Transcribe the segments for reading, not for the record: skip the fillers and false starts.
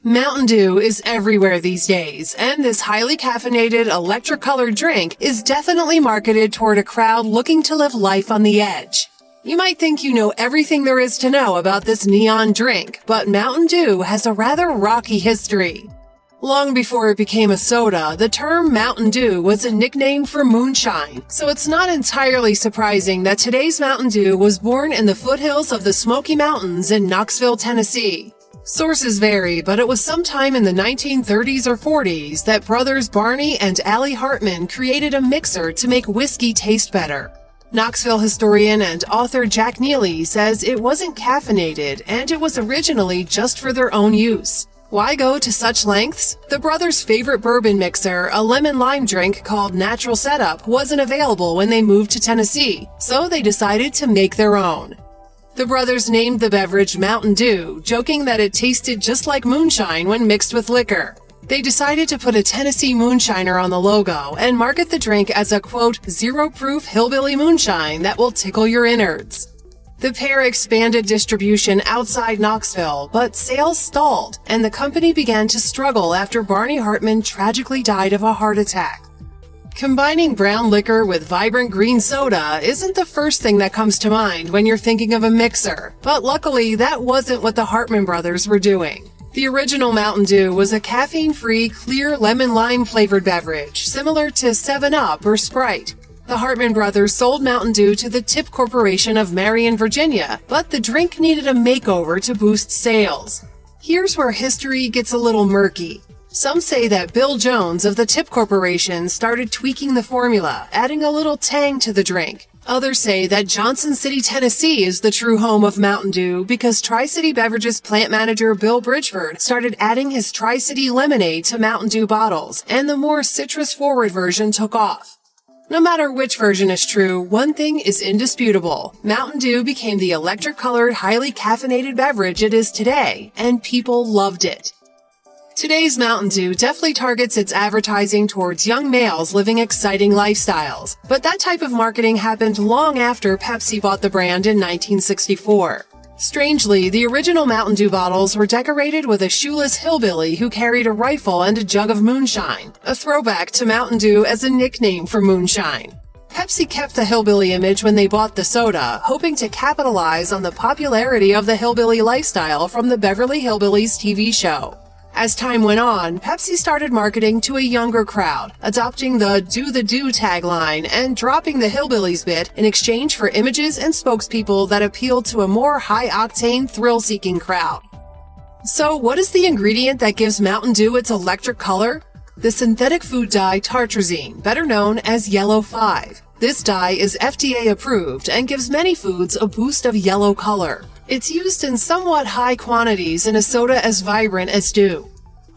Mountain Dew is everywhere these days, and this highly caffeinated, electric-colored drink is definitely marketed toward a crowd looking to live life on the edge. You might think you know everything there is to know about this neon drink, but Mountain Dew has a rather rocky history. Long before it became a soda, the term Mountain Dew was a nickname for moonshine, so it's not entirely surprising that today's Mountain Dew was born in the foothills of the Smoky Mountains in Knoxville, Tennessee. Sources vary, but it was sometime in the 1930s or 40s that brothers Barney and Allie Hartman created a mixer to make whiskey taste better. Knoxville historian and author Jack Neely says it wasn't caffeinated and it was originally just for their own use. Why go to such lengths? The brothers' favorite bourbon mixer, a lemon-lime drink called Natural Setup, wasn't available when they moved to Tennessee, so they decided to make their own. The brothers named the beverage Mountain Dew, joking that it tasted just like moonshine when mixed with liquor. They decided to put a Tennessee moonshiner on the logo and market the drink as a, quote, zero-proof hillbilly moonshine that will tickle your innards. The pair expanded distribution outside Knoxville, but sales stalled, and the company began to struggle after Barney Hartman tragically died of a heart attack. Combining brown liquor with vibrant green soda isn't the first thing that comes to mind when you're thinking of a mixer, but luckily that wasn't what the Hartman brothers were doing. The original Mountain Dew was a caffeine-free, clear lemon-lime flavored beverage, similar to 7-Up or Sprite. The Hartman brothers sold Mountain Dew to the Tip Corporation of Marion, Virginia, but the drink needed a makeover to boost sales. Here's where history gets a little murky. Some say that Bill Jones of the Tip Corporation started tweaking the formula, adding a little tang to the drink. Others say that Johnson City, Tennessee is the true home of Mountain Dew because Tri-City Beverages plant manager Bill Bridgeford started adding his Tri-City lemonade to Mountain Dew bottles, and the more citrus-forward version took off. No matter which version is true, one thing is indisputable. Mountain Dew became the electric-colored, highly caffeinated beverage it is today, and people loved it. Today's Mountain Dew definitely targets its advertising towards young males living exciting lifestyles, but that type of marketing happened long after Pepsi bought the brand in 1964. Strangely, the original Mountain Dew bottles were decorated with a shoeless hillbilly who carried a rifle and a jug of moonshine, a throwback to Mountain Dew as a nickname for moonshine. Pepsi kept the hillbilly image when they bought the soda, hoping to capitalize on the popularity of the hillbilly lifestyle from the Beverly Hillbillies TV show. As time went on, Pepsi started marketing to a younger crowd, adopting the Do the Do tagline and dropping the hillbillies bit in exchange for images and spokespeople that appealed to a more high-octane, thrill-seeking crowd. So what is the ingredient that gives Mountain Dew its electric color? The synthetic food dye tartrazine, better known as Yellow 5. This dye is FDA approved and gives many foods a boost of yellow color. It's used in somewhat high quantities in a soda as vibrant as Dew.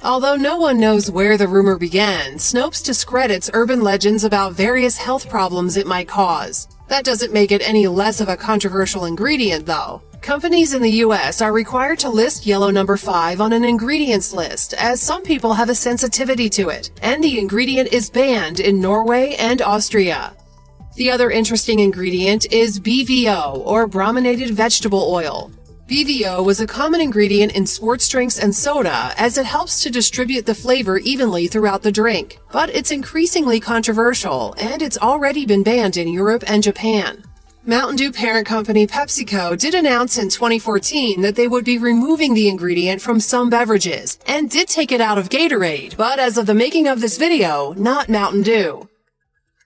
Although no one knows where the rumor began, Snopes discredits urban legends about various health problems it might cause. That doesn't make it any less of a controversial ingredient, though. Companies in the US are required to list yellow number 5 on an ingredients list, as some people have a sensitivity to it, and the ingredient is banned in Norway and Austria. The other interesting ingredient is BVO, or brominated vegetable oil. BVO was a common ingredient in sports drinks and soda as it helps to distribute the flavor evenly throughout the drink. But it's increasingly controversial, and it's already been banned in Europe and Japan. Mountain Dew parent company PepsiCo did announce in 2014 that they would be removing the ingredient from some beverages, and did take it out of Gatorade, but as of the making of this video, not Mountain Dew.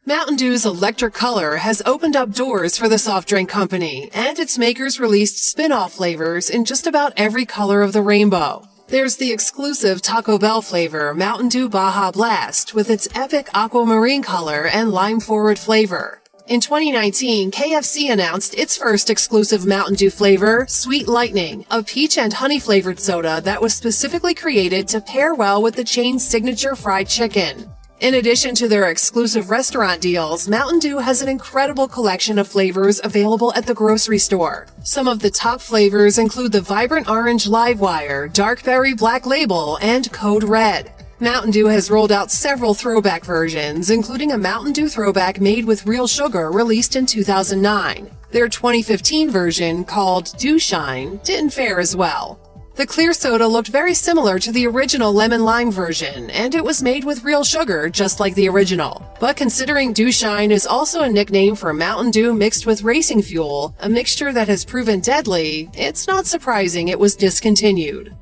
Mountain Dew's electric color has opened up doors for the soft drink company, and its makers released spin-off flavors in just about every color of the rainbow. There's the exclusive Taco Bell flavor, Mountain Dew Baja Blast, with its epic aquamarine color and lime-forward flavor. In 2019, KFC announced its first exclusive Mountain Dew flavor, Sweet Lightning, a peach and honey-flavored soda that was specifically created to pair well with the chain's signature fried chicken. In addition to their exclusive restaurant deals, Mountain Dew has an incredible collection of flavors available at the grocery store. Some of the top flavors include the Vibrant Orange Livewire, Dark Berry Black Label, and Code Red. Mountain Dew has rolled out several throwback versions, including a Mountain Dew throwback made with real sugar released in 2009. Their 2015 version, called Dew Shine, didn't fare as well. The clear soda looked very similar to the original lemon-lime version, and it was made with real sugar, just like the original. But considering Dew Shine is also a nickname for Mountain Dew mixed with racing fuel, a mixture that has proven deadly, it's not surprising it was discontinued.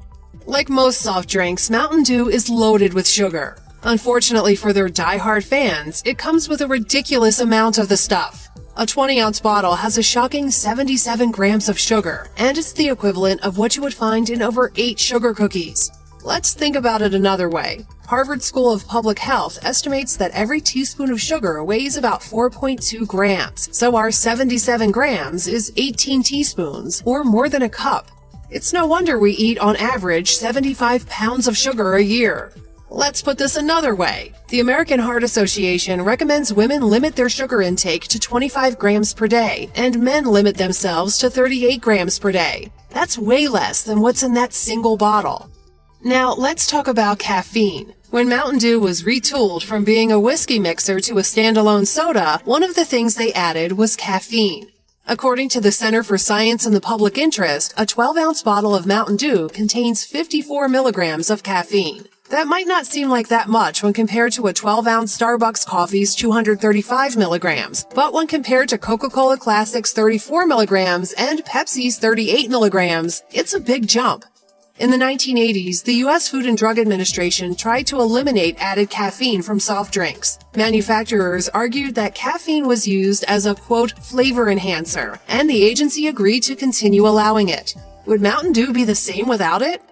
Like most soft drinks, Mountain Dew is loaded with sugar. Unfortunately for their die-hard fans, it comes with a ridiculous amount of the stuff. A 20-ounce bottle has a shocking 77 grams of sugar, and it's the equivalent of what you would find in over 8 sugar cookies. Let's think about it another way. Harvard School of Public Health estimates that every teaspoon of sugar weighs about 4.2 grams, so our 77 grams is 18 teaspoons, or more than a cup. It's no wonder we eat on average 75 pounds of sugar a year. Let's put this another way. The American Heart Association recommends women limit their sugar intake to 25 grams per day, and men limit themselves to 38 grams per day. That's way less than what's in that single bottle. Now, let's talk about caffeine. When Mountain Dew was retooled from being a whiskey mixer to a standalone soda, one of the things they added was caffeine. According to the Center for Science and the Public Interest, a 12-ounce bottle of Mountain Dew contains 54 milligrams of caffeine. That might not seem like that much when compared to a 12-ounce Starbucks coffee's 235 milligrams, but when compared to Coca-Cola Classic's 34 milligrams and Pepsi's 38 milligrams, it's a big jump. In the 1980s, the U.S. Food and Drug Administration tried to eliminate added caffeine from soft drinks. Manufacturers argued that caffeine was used as a, quote, flavor enhancer, and the agency agreed to continue allowing it. Would Mountain Dew be the same without it?